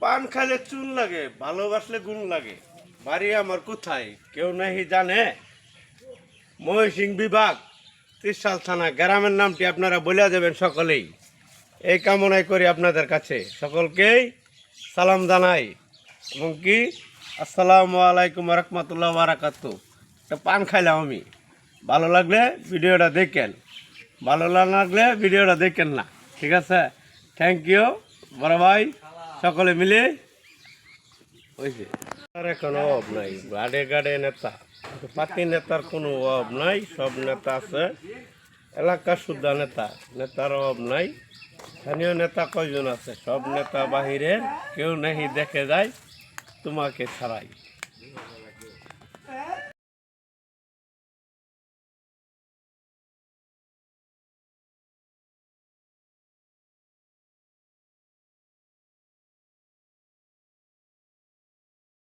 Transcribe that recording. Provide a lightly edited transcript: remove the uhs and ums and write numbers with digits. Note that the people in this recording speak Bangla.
পান খাইলে চুন লাগে, ভালোবাসলে গুণ লাগে। বাড়ি আমার কোথায় কেউ নাহি জানে। ময়মনসিংহ বিভাগ, ত্রিশাল থানা। গ্রামের নামটি আপনারা বলে দেবেন সকলেই। এই কামনাই করি আপনাদের কাছে, সকলকেই সালাম জানাই। এবং কি আসসালামু আলাইকুম রহমতুল্লাহ বারাকাতু। একটা পান খাইলাম আমি, ভালো লাগলে ভিডিওটা দেখেন, ভালো না লাগলে ভিডিওটা দেখেন না, ঠিক আছে? থ্যাংক ইউ বড় ভাই, সকলে মিলে হয়েছে। আর এখন অভাব নাই, গাড়ে গাড়ে নেতা, পার্টি নেতার কোনো অভাব নাই, সব নেতা আছে। এলাকা সুদ্ধা নেতা, নেতার অভাব নাই। স্থানীয় নেতা কয়জন আছে? সব নেতা বাহিরের, কেউ নাহি দেখে যায় তোমাকে ছাড়াই।